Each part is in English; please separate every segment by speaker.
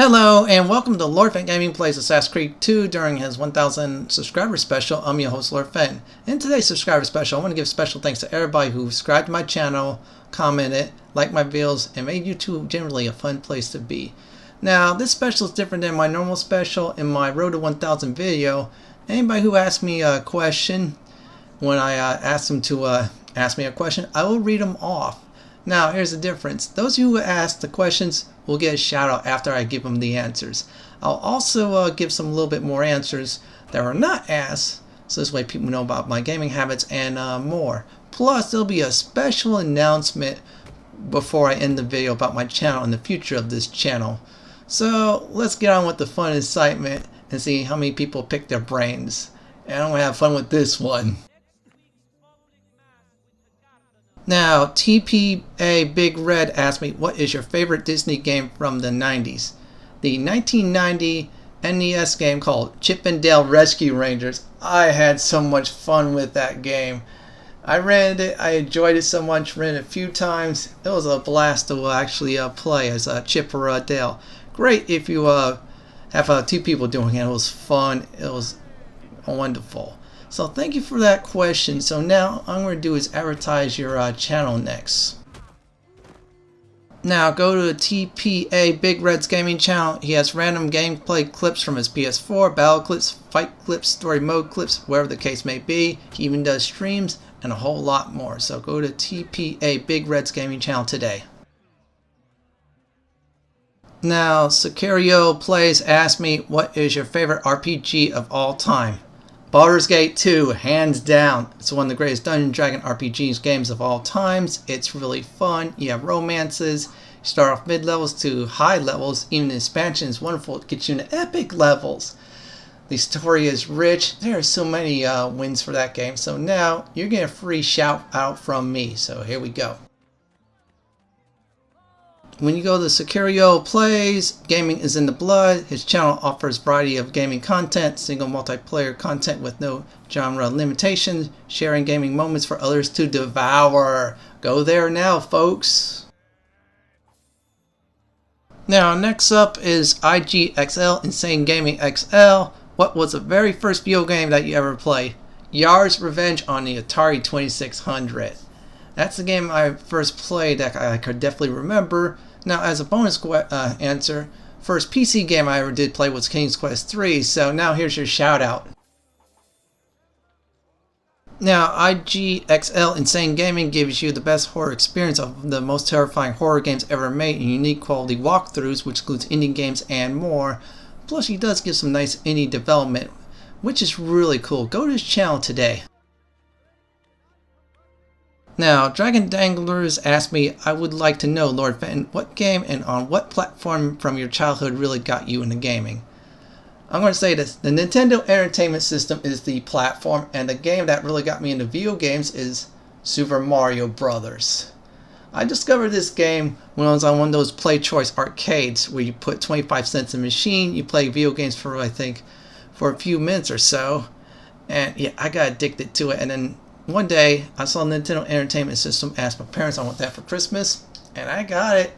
Speaker 1: Hello and welcome to Lord Fenton Gaming Plays Assassin's Creed 2 during his 1000 subscriber special. I'm your host Lord Fenton. In today's subscriber special, I want to give special thanks to everybody who subscribed to my channel, commented, liked my videos, and made YouTube generally a fun place to be. Now, this special is different than my normal special. In my Road to 1000 video, anybody who asked me a question, when I asked them to ask me a question, I will read them off. Now, here's the difference. Those of you who asked the questions will get a shout out after I give them the answers. I'll also give some little bit more answers that were not asked, so this way people know about my gaming habits and more. Plus, there'll be a special announcement before I end the video about my channel and the future of this channel. So, let's get on with the fun and excitement and see how many people pick their brains. And I'm going to have fun with this one. Now, TPA Big Red asked me, what is your favorite Disney game from the 90s? The 1990 NES game called Chip 'n Dale Rescue Rangers. I had so much fun with that game. I rented it, I enjoyed it so much, rented it a few times. It was a blast to actually play as Chip or Dale. Great if you have two people doing it. It was fun, it was wonderful. So thank you for that question. So now all I'm going to do is advertise your channel next. Now go to TPA Big Red's gaming channel. He has random gameplay clips from his PS4, battle clips, fight clips, story mode clips, whatever the case may be. He even does streams and a whole lot more. So go to TPA Big Red's gaming channel today. Now Scelero Plays asked me, what is your favorite RPG of all time? Baldur's Gate 2, hands down. It's one of the greatest Dungeons & Dragons RPGs games of all times. It's really fun. You have romances. You start off mid-levels to high levels. Even the expansion is wonderful. It gets you into epic levels. The story is rich. There are so many wins for that game. So now you're getting a free shout out from me. So here we go. When you go to Scelero Plays, gaming is in the blood. His channel offers a variety of gaming content, single multiplayer content with no genre limitations, sharing gaming moments for others to devour. Go there now, folks. Now, next up is IGXL, Insane Gaming XL. What was the very first video game that you ever played? Yar's Revenge on the Atari 2600. That's the game I first played that I could definitely remember. Now, as a bonus answer, first PC game I ever did play was King's Quest III, so now here's your shout out. Now, IGXL Insane Gaming gives you the best horror experience of the most terrifying horror games ever made and unique quality walkthroughs, which includes indie games and more. Plus, he does give some nice indie development, which is really cool. Go to his channel today. Now, DragonsDanglers asked me, I would like to know, Lord Fenton, what game and on what platform from your childhood really got you into gaming? I'm going to say this, the Nintendo Entertainment System is the platform, and the game that really got me into video games is Super Mario Brothers. I discovered this game when I was on one of those Play Choice arcades where you put 25 cents in a machine, you play video games for, I think, for a few minutes or so, and yeah, I got addicted to it. And then one day, I saw the Nintendo Entertainment System, asked my parents I want that for Christmas, and I got it.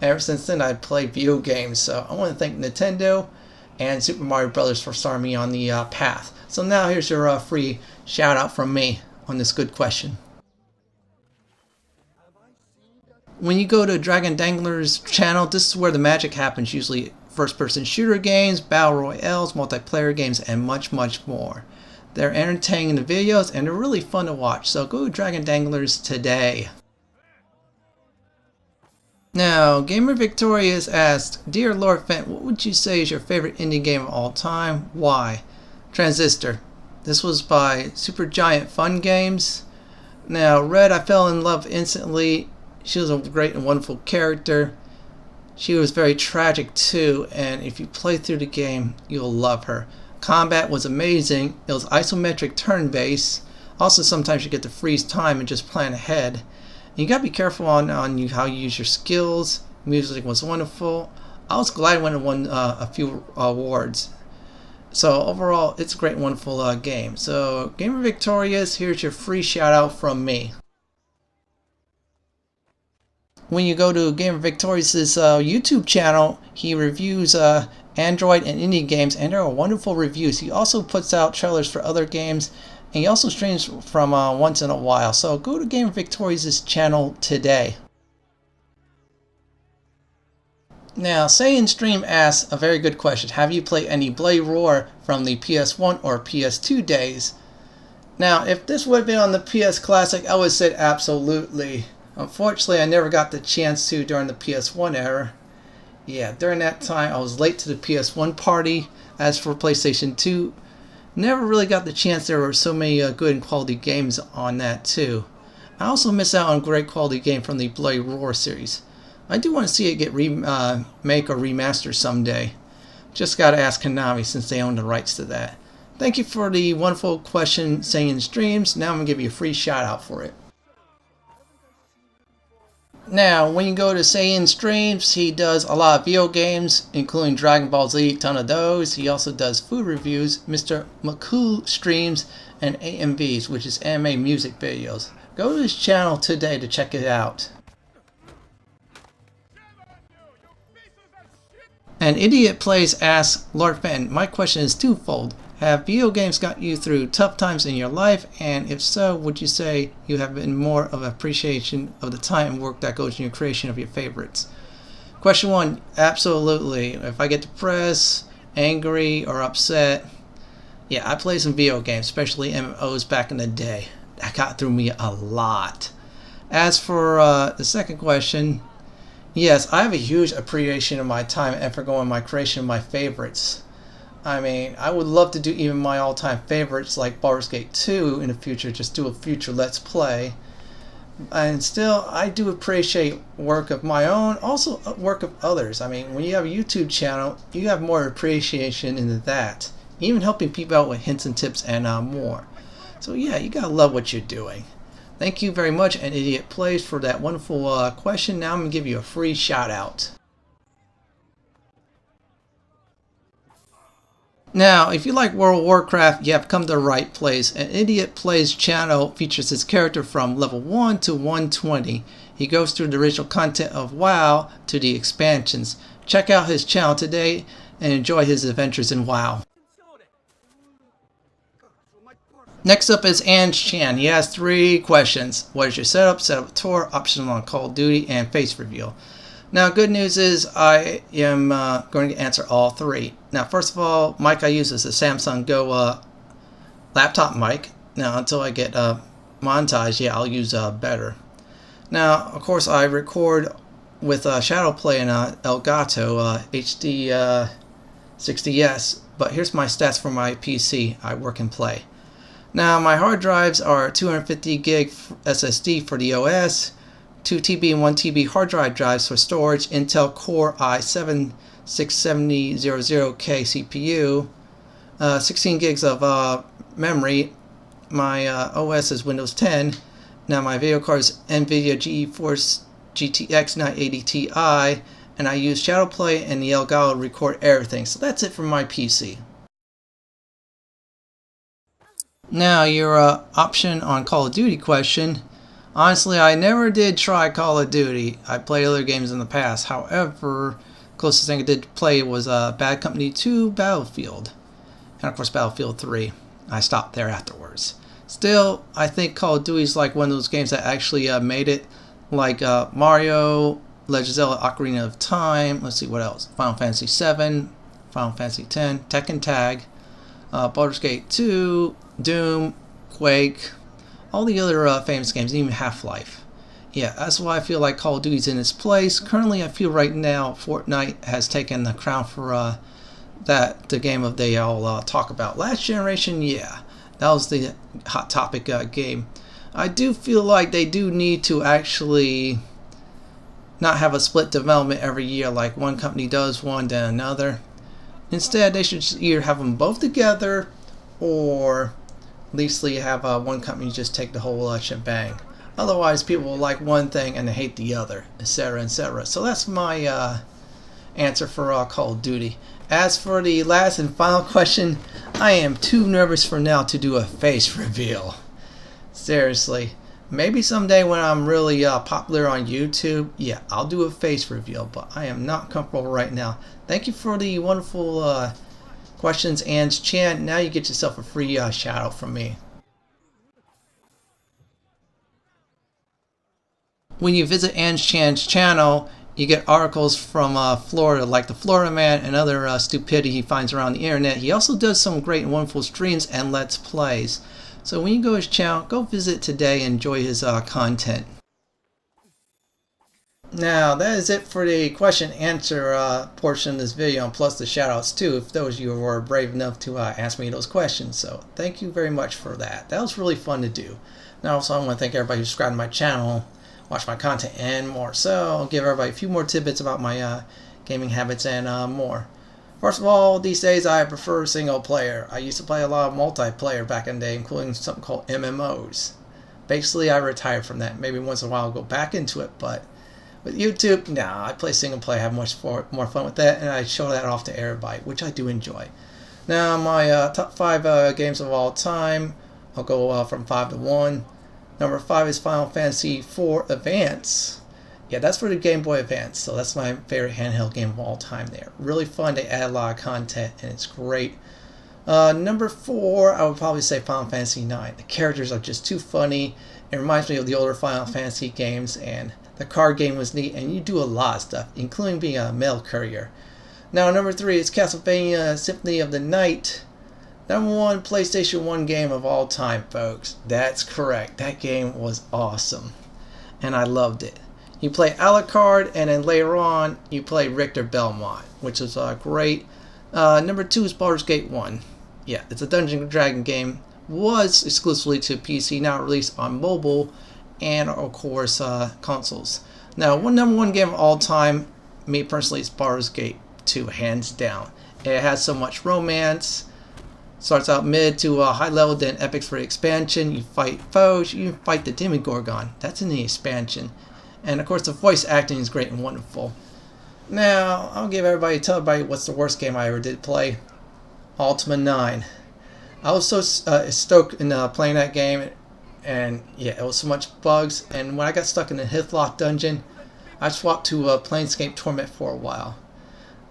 Speaker 1: Ever since then, I've played video games, so I want to thank Nintendo and Super Mario Brothers for starting me on the path. So now here's your free shout out from me on this good question. When you go to DragonsDanglers channel, this is where the magic happens, usually first-person shooter games, battle royales, multiplayer games, and much, much more. They're entertaining in the videos and they're really fun to watch, so go to DragonsDanglers today. Now, GamerVictorious asked, Dear Lord Fenton, what would you say is your favorite indie game of all time? Why? Transistor. This was by Supergiant Fun Games. Now, Red, I fell in love instantly. She was a great and wonderful character. She was very tragic too, and if you play through the game, you'll love her. Combat was amazing. It was isometric turn-based. Also, sometimes you get to freeze time and just plan ahead. And you gotta be careful on how you use your skills. Music was wonderful. I was glad when it won a few awards. So overall, it's a great, wonderful game. So GamerVictorious, here's your free shout out from me. when you go to GamerVictorious's YouTube channel, he reviews Android and indie games, and there are wonderful reviews. He also puts out trailers for other games, and he also streams from once in a while. So go to GamerVictorious's channel today. Now, SaiyanStreamz asks a very good question. Have you played any Blade Roar from the PS1 or PS2 days? Now, if this would have been on the PS Classic, I would have said absolutely. Unfortunately, I never got the chance to during the PS1 era. Yeah, during that time, I was late to the PS1 party. As for PlayStation 2, never really got the chance. There were so many good and quality games on that too. I also missed out on a great quality game from the Blade Roar series. I do want to see it get remake or remastered someday. Just gotta ask Konami since they own the rights to that. Thank you for the wonderful question, SaiyanStreamz. Now I'm gonna give you a free shout out for it. Now, when you go to SaiyanStreamz, he does a lot of video games, including Dragon Ball Z, ton of those. He also does food reviews, Mr. McCool streams, and AMVs, which is anime music videos. Go to his channel today to check it out. An Idiot Plays asks, Lord Fenton, my question is twofold. Have video games got you through tough times in your life? And if so, would you say you have been more of an appreciation of the time and work that goes in your creation of your favorites? Question 1, absolutely. If I get depressed, angry, or upset, yeah, I play some video games, especially MMOs back in the day. That got through me a lot. As for the second question, yes, I have a huge appreciation of my time and effort going in my creation of my favorites. I mean, I would love to do even my all-time favorites like Baldur's Gate 2 in the future, just do a future Let's Play. And still, I do appreciate work of my own, also work of others. I mean, when you have a YouTube channel, you have more appreciation into that. Even helping people out with hints and tips and more. So yeah, you gotta love what you're doing. Thank you very much, An Idiot Plays, for that wonderful question. Now I'm going to give you a free shout out. Now, if you like World of Warcraft, you have come to the right place. An Idiot Plays channel features his character from level 1 to 120. He goes through the original content of WoW to the expansions. Check out his channel today and enjoy his adventures in WoW. Next up is AndsChan. He has 3 questions. What is your setup? Setup tour, optional on Call of Duty, and face reveal. Now, good news is I am going to answer all 3. Now, first of all, mic I use is a Samsung Go laptop mic. Now, until I get monetized, yeah, I'll use better. Now, of course, I record with Shadowplay and Elgato HD 60S. But here's my stats for my PC. I work and play. Now, my hard drives are 250 gig SSD for the OS, 2 TB and 1 TB hard drive drives for storage, Intel Core i7-6700K CPU, 16 gigs of memory. My OS is Windows 10. Now, my video card is Nvida GeForce GTX 980 Ti, and I use Shadowplay and the Elgato to record everything. So that's it for my PC. Now, your option on Call of Duty question. Honestly, I never did try Call of Duty. I played other games in the past. However, closest thing I did play was Bad Company 2 Battlefield. And of course Battlefield 3. I stopped there afterwards. Still, I think Call of Duty is like one of those games that actually made it. Like Mario, Legend of Zelda Ocarina of Time. Let's see what else. Final Fantasy 7, Final Fantasy 10, Tekken Tag, Baldur's Gate 2, Doom, Quake, all the other famous games, even Half-Life. Yeah, that's why I feel like Call of Duty's in its place. Currently, I feel right now Fortnite has taken the crown for the game of they all talk about. Last generation, yeah, that was the hot topic game. I do feel like they do need to actually not have a split development every year like one company does one, then another. Instead, they should either have them both together or at least you have one company just take the whole shebang. Otherwise, people will like one thing and they hate the other, etc., etc. So that's my answer for Call of Duty. As for the last and final question, I am too nervous for now to do a face reveal. Seriously. Maybe someday when I'm really popular on YouTube, yeah, I'll do a face reveal, but I am not comfortable right now. Thank you for the wonderful questions, AndsChan. Now you get yourself a free shout out from me. When you visit AndsChan's channel, you get articles from Florida, like the Florida Man and other stupidity he finds around the internet. He also does some great and wonderful streams and Let's Plays. So when you go to his channel, go visit today and enjoy his content. Now, that is it for the question answer portion of this video, and plus the shoutouts too, if those of you were brave enough to ask me those questions. So thank you very much for that. That was really fun to do. Now also I want to thank everybody who subscribed to my channel, watch my content, and more. So I'll give everybody a few more tidbits about my gaming habits and more. First of all, these days I prefer single player. I used to play a lot of multiplayer back in the day, including something called MMOs. Basically, I retired from that. Maybe once in a while I'll go back into it, but with YouTube, nah, I play single player, have much more fun with that, and I show that off to everybody, which I do enjoy. Now, my top 5 games of all time, I'll go from 5 to 1. Number 5 is Final Fantasy IV Advance. Yeah, that's for the Game Boy Advance, so that's my favorite handheld game of all time there. Really fun, they add a lot of content, and it's great. Number 4, I would probably say Final Fantasy IX. The characters are just too funny. It reminds me of the older Final Fantasy games, and the card game was neat, and you do a lot of stuff, including being a mail courier. Now, number 3 is Castlevania Symphony of the Night. Number 1 PlayStation 1 game of all time, folks. That's correct. That game was awesome, and I loved it. You play Alucard, and then later on, you play Richter Belmont, which is great. Number 2 is Baldur's Gate 1. Yeah, it's a Dungeons & Dragons game. Was exclusively to PC, now released on mobile, and of course, consoles. Now, number 1 game of all time, me personally, is Baldur's Gate 2, hands down. It has so much romance. Starts out mid to high level, then epics for the expansion. You fight foes, you fight the Demogorgon. That's in the expansion. And of course the voice acting is great and wonderful. Now, I'll tell everybody what's the worst game I ever did play. Ultima 9. I was so stoked in playing that game, and yeah, it was so much bugs, and when I got stuck in the Hithlock dungeon, I swapped to Planescape Torment for a while.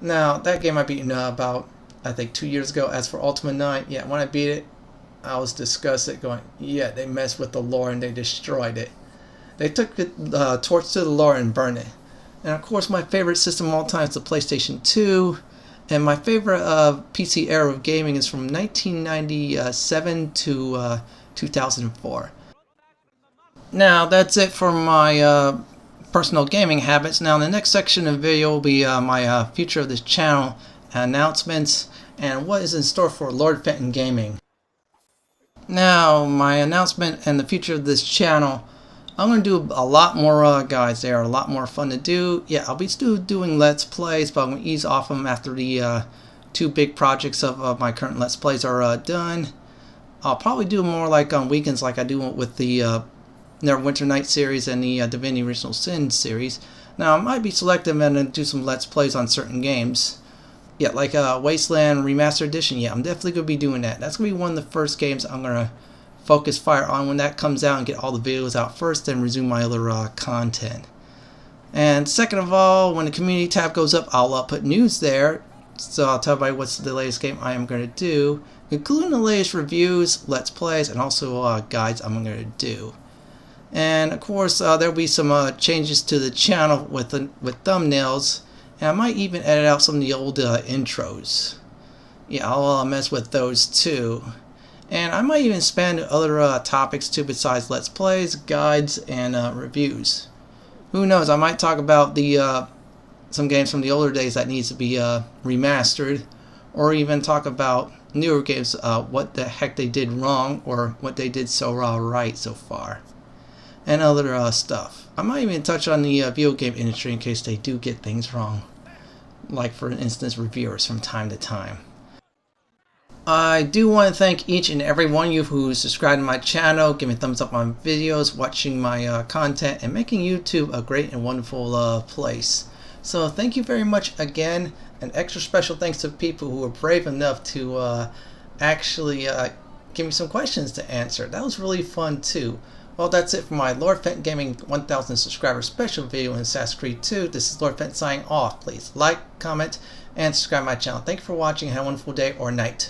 Speaker 1: Now, that game I beat about, I think, 2 years ago. As for Ultima 9, yeah, when I beat it, I was disgusted, going, yeah, they messed with the lore and they destroyed it. They took the torch to the lore and burned it. And of course, my favorite system of all time is the PlayStation 2. And my favorite PC era of gaming is from 1997 to 2004. Now, that's it for my personal gaming habits. Now, in the next section of the video will be my future of this channel, announcements, and what is in store for Lord Fenton Gaming. Now, my announcement and the future of this channel, I'm going to do a lot more guides. They are a lot more fun to do. Yeah, I'll be still doing Let's Plays, but I'm going to ease off them after the 2 big projects of my current Let's Plays are done. I'll probably do more like on weekends, like I do with the Neverwinter Night series and the Divinity Original Sin series. Now, I might be selective and do some Let's Plays on certain games. Yeah, like Wasteland Remastered Edition. Yeah, I'm definitely going to be doing that. That's going to be one of the first games I'm going to focus fire on when that comes out and get all the videos out first, then resume my other content. And second of all, when the community tab goes up, I'll put news there, so I'll tell everybody what's the latest game I am going to do, including the latest reviews, Let's Plays, and also guides I'm going to do. And of course, there'll be some changes to the channel with thumbnails, and I might even edit out some of the old intros. Yeah, I'll mess with those too. And I might even expand to other topics too besides Let's Plays, guides, and reviews. Who knows, I might talk about the some games from the older days that needs to be remastered, or even talk about newer games, what the heck they did wrong, or what they did so right so far. And other stuff. I might even touch on the video game industry in case they do get things wrong. Like, for instance, reviewers from time to time. I do want to thank each and every one of you who subscribed to my channel, give me a thumbs up on videos, watching my content, and making YouTube a great and wonderful place. So thank you very much again. An extra special thanks to people who were brave enough to actually give me some questions to answer. That was really fun too. Well, that's it for my Lord Fenton Gaming 1000 subscriber special video in Assassin's Creed 2. This is Lord Fenton signing off. Please like, comment, and subscribe to my channel. Thank you for watching. Have a wonderful day or night.